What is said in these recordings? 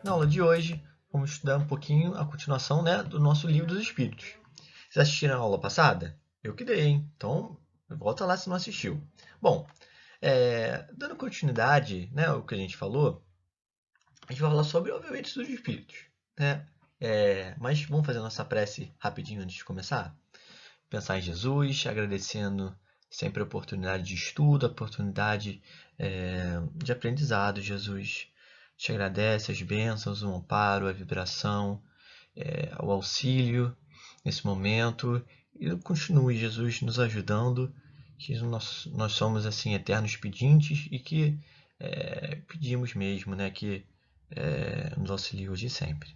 Na aula de hoje, vamos estudar um pouquinho a continuação, né, do nosso livro dos Espíritos. Vocês assistiram a aula passada? Eu que dei, hein? Então, volta lá se não assistiu. Bom, dando continuidade, né, ao que a gente falou, a gente vai falar sobre, obviamente, dos Espíritos, né? Mas vamos fazer a nossa prece rapidinho antes de começar? Pensar em Jesus, agradecendo sempre a oportunidade de estudo, a oportunidade de aprendizado. Jesus te agradece as bênçãos, o amparo, a vibração, o auxílio nesse momento. E continue, Jesus, nos ajudando, que nós somos assim eternos pedintes e que pedimos mesmo, né, que nos auxilie hoje e sempre.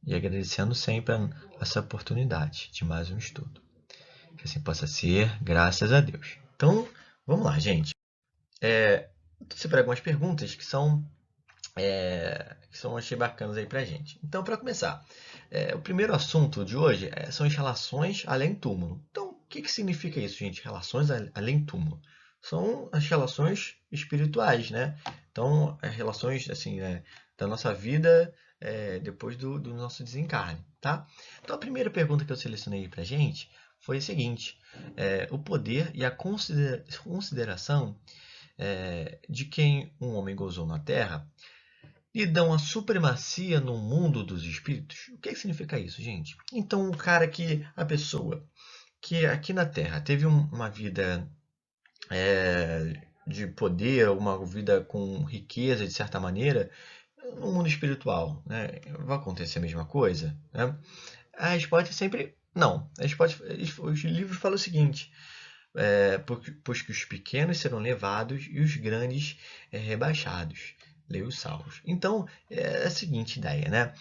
E agradecendo sempre essa oportunidade de mais um estudo. Que assim possa ser, graças a Deus. Então, vamos lá, gente. Eu separei algumas perguntas que achei bacanas aí pra gente. Então, para começar, o primeiro assunto de hoje são as relações além-túmulo. Então, o que significa isso, gente? Relações além-túmulo. São as relações espirituais, né? Então, as relações, assim, da nossa vida depois do nosso desencarne, tá? Então, a primeira pergunta que eu selecionei pra gente foi a seguinte. O poder e a consideração de quem um homem gozou na Terra lhe dão a supremacia no mundo dos espíritos. O que significa isso, gente? Então, a pessoa que aqui na Terra teve uma vida de poder, uma vida com riqueza, de certa maneira, no mundo espiritual, né? Vai acontecer a mesma coisa? Né? A resposta é sempre não. Os livros falam o seguinte: pois que os pequenos serão levados e os grandes rebaixados. Leia os Salmos. Então, é a seguinte ideia, né?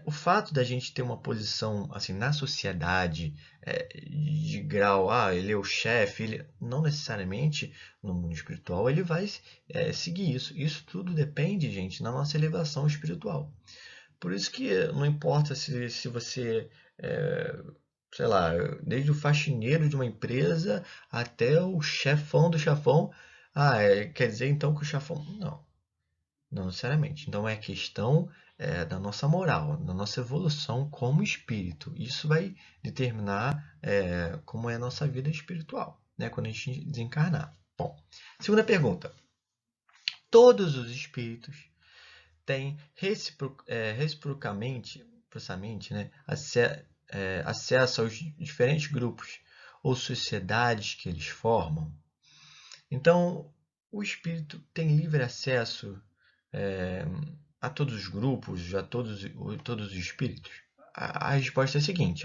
O fato da gente ter uma posição assim na sociedade de grau, ele é o chefe, não necessariamente no mundo espiritual ele vai seguir isso. Isso tudo depende, gente, da nossa elevação espiritual. Por isso que não importa se você sei lá, desde o faxineiro de uma empresa até o chefão do chefão. Quer dizer então que o chefão. Não, não necessariamente. Então é questão da nossa moral, da nossa evolução como espírito. Isso vai determinar como é a nossa vida espiritual, né, quando a gente desencarnar. Bom, segunda pergunta. Todos os espíritos têm reciprocamente, né, acesso aos diferentes grupos ou sociedades que eles formam. Então, o espírito tem livre acesso a todos os grupos, a todos os espíritos? A resposta é a seguinte: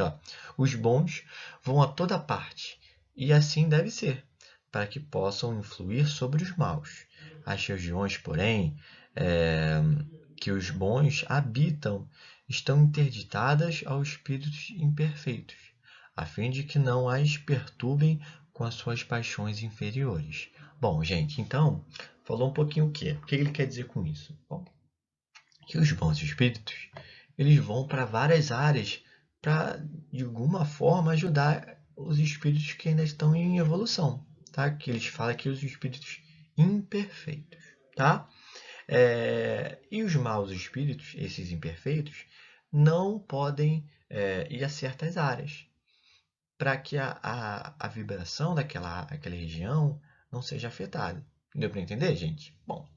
os bons vão a toda parte, e assim deve ser, para que possam influir sobre os maus. As regiões, porém, que os bons habitam estão interditadas aos espíritos imperfeitos, a fim de que não as perturbem com as suas paixões inferiores. Bom, gente, então, falou um pouquinho o quê? O que ele quer dizer com isso? Bom, que os bons espíritos, eles vão para várias áreas para, de alguma forma, ajudar os espíritos que ainda estão em evolução, tá? Que eles falam que os espíritos imperfeitos, tá? E os maus espíritos, esses imperfeitos, não podem ir a certas áreas para que a vibração aquela região não seja afetada. Deu para entender, gente? Bom,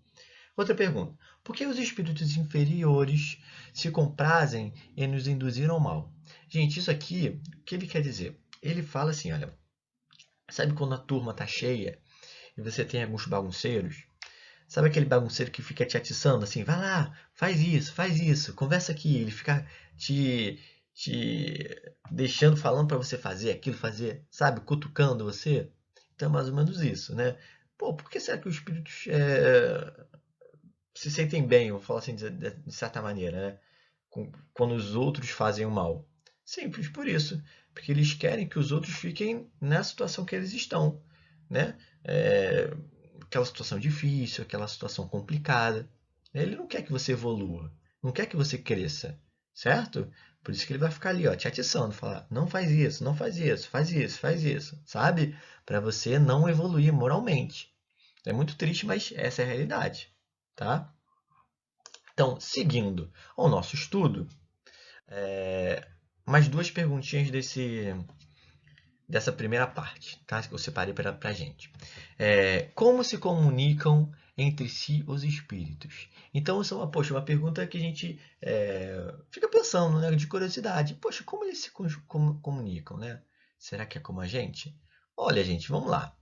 outra pergunta. Por que os espíritos inferiores se comprazem em nos induzir ao mal? Gente, isso aqui, o que ele quer dizer? Ele fala assim, olha, sabe quando a turma está cheia e você tem alguns bagunceiros? Sabe aquele bagunceiro que fica te atiçando assim? Vai lá, faz isso, conversa aqui. Ele fica te deixando, falando para você fazer aquilo, fazer, sabe? Cutucando você. Então é mais ou menos isso, né? Pô, por que será que os espíritos se sentem bem, vou falar assim de certa maneira, né? Quando os outros fazem o mal? Simples por isso. Porque eles querem que os outros fiquem na situação que eles estão, né? Aquela situação difícil, aquela situação complicada. Ele não quer que você evolua, não quer que você cresça, certo? Por isso que ele vai ficar ali, te atiçando, falar, não faz isso, não faz isso, faz isso, faz isso, sabe? Para você não evoluir moralmente. É muito triste, mas essa é a realidade, tá? Então, seguindo ao nosso estudo, mais duas perguntinhas dessa primeira parte, tá? Que eu separei para a gente. Como se comunicam entre si os espíritos? Então, isso é uma pergunta que a gente fica pensando, né, de curiosidade. Poxa, como eles se comunicam, né? Será que é como a gente? Olha, gente, vamos lá.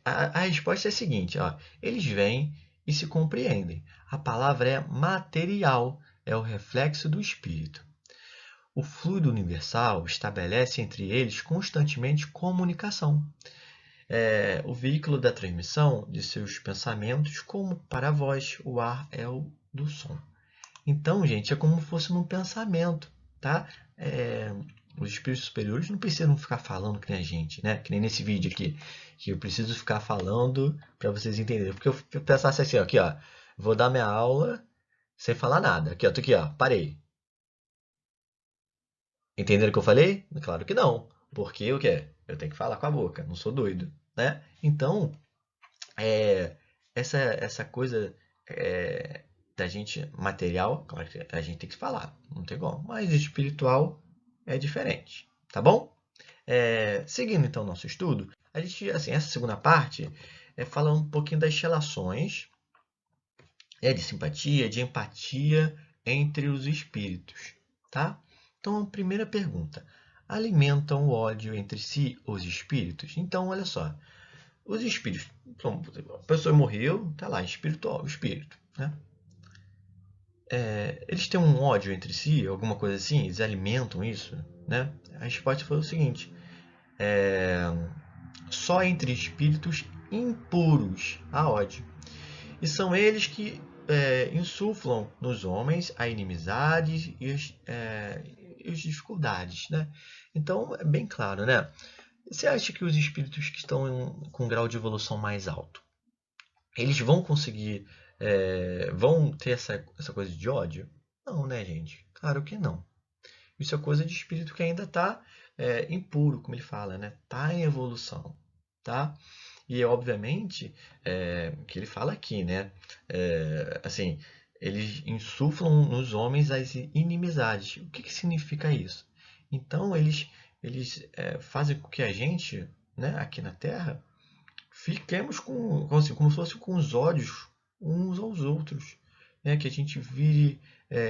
A resposta é a seguinte, ó. Eles vêm e se compreendem. A palavra é material, é o reflexo do espírito. O fluido universal estabelece entre eles constantemente comunicação. O veículo da transmissão de seus pensamentos, como para a voz, o ar é o do som. Então, gente, é como se fosse num pensamento, tá? Os espíritos superiores não precisam ficar falando que nem a gente, né? Que nem nesse vídeo aqui, que eu preciso ficar falando para vocês entenderem. Porque eu pensasse assim, ó, aqui, ó, vou dar minha aula sem falar nada. Aqui, ó, tô aqui, ó, parei. Entenderam o que eu falei? Claro que não. Porque o quê? Eu tenho que falar com a boca, não sou doido, né? Então, é, essa coisa da gente material, claro que a gente tem que falar, não tem como. Mas espiritual é diferente, tá bom? Seguindo então o nosso estudo, a gente, assim, essa segunda parte fala um pouquinho das relações de simpatia, de empatia entre os espíritos, tá? Então, a primeira pergunta: alimentam o ódio entre si os espíritos? Então, olha só, os espíritos, a pessoa morreu, tá lá, espiritual, o espírito, né? Eles têm um ódio entre si, alguma coisa assim, eles alimentam isso, né? A resposta foi o seguinte: só entre espíritos impuros há ódio. E são eles que insuflam nos homens a inimizade e as dificuldades, né? Então, é bem claro, né? Você acha que os espíritos que estão com um grau de evolução mais alto, eles vão conseguir, vão ter essa coisa de ódio? Não, né, gente? Claro que não. Isso é coisa de espírito que ainda está impuro, como ele fala, né? Está em evolução, tá? E, obviamente, que ele fala aqui, né? Assim, eles insuflam nos homens as inimizades. O que, que significa isso? Então, eles fazem com que a gente, né, aqui na Terra, fiquemos assim, como se fosse com os ódios uns aos outros, né? Que a gente vire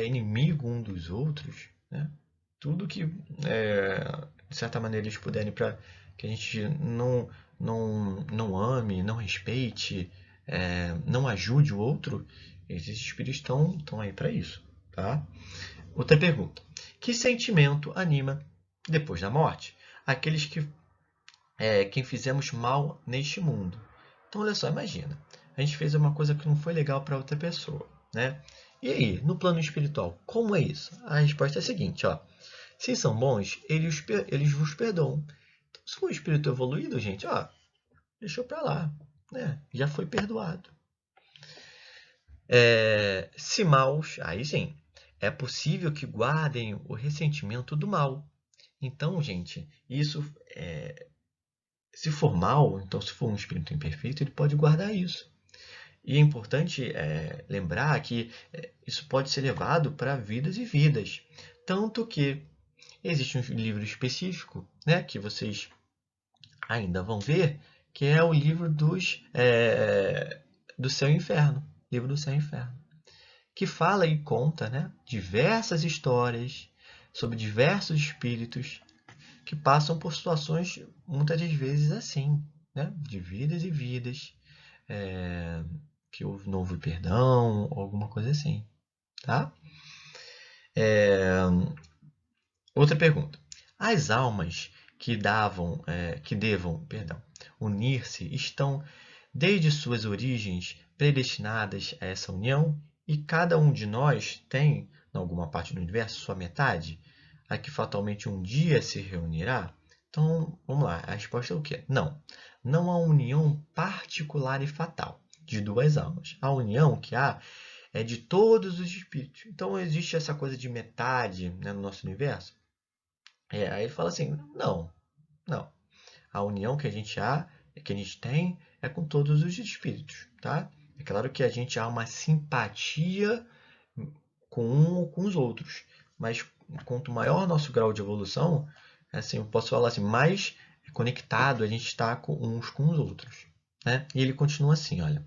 inimigo um dos outros, né? Tudo que, de certa maneira, eles puderem para que a gente não ame, não respeite, não ajude o outro, esses espíritos estão aí para isso, tá? Outra pergunta: que sentimento anima depois da morte aqueles que quem fizemos mal neste mundo? Então, olha só, imagina, a gente fez uma coisa que não foi legal para outra pessoa, né? E aí, no plano espiritual, como é isso? A resposta é a seguinte, ó. Se são bons, eles vos perdoam. Então, se for um espírito evoluído, gente, ó, deixou para lá, né? Já foi perdoado. Se maus, aí sim, é possível que guardem o ressentimento do mal. Então, gente, isso, se for mal, então se for um espírito imperfeito, ele pode guardar isso. E é importante lembrar que isso pode ser levado para vidas e vidas. Tanto que existe um livro específico, né, que vocês ainda vão ver, que é o livro do Céu e Inferno. Livro do Céu e Inferno. Que fala e conta, né, diversas histórias sobre diversos espíritos que passam por situações, muitas das vezes, assim, né, de vidas e vidas, que houve novo perdão, ou alguma coisa assim. Tá? Outra pergunta. As almas que devam, perdão, unir-se estão desde suas origens predestinadas a essa união e cada um de nós tem, em alguma parte do universo, sua metade, a que fatalmente um dia se reunirá? Então, vamos lá. A resposta é o quê? Não. Não há união particular e fatal de duas almas. A união que há é de todos os espíritos. Então, existe essa coisa de metade, né, no nosso universo? Aí ele fala assim, não, não. A união que a gente tem, é com todos os espíritos, tá? É claro que a gente há uma simpatia com um ou com os outros. Mas quanto maior o nosso grau de evolução, assim, eu posso falar assim, mais conectado a gente está com uns com os outros. Né? E ele continua assim, olha.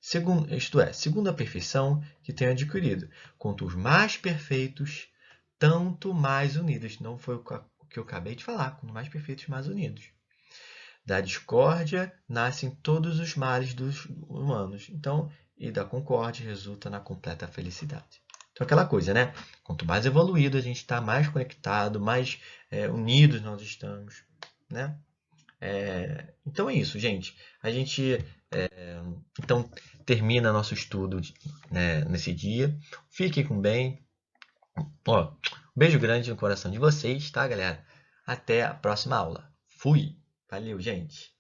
Segundo a perfeição que tenho adquirido, quanto os mais perfeitos, tanto mais unidos. Não foi o que eu acabei de falar, quanto mais perfeitos, mais unidos. Da discórdia nascem todos os males dos humanos. Então, e da concórdia resulta na completa felicidade. Então, aquela coisa, né? Quanto mais evoluído a gente está, mais conectado, mais unidos nós estamos, né? Então é isso, gente. A gente então termina nosso estudo, né, nesse dia. Fiquem com bem. Ó, beijo grande no coração de vocês, tá, galera? Até a próxima aula. Fui! Valeu, gente!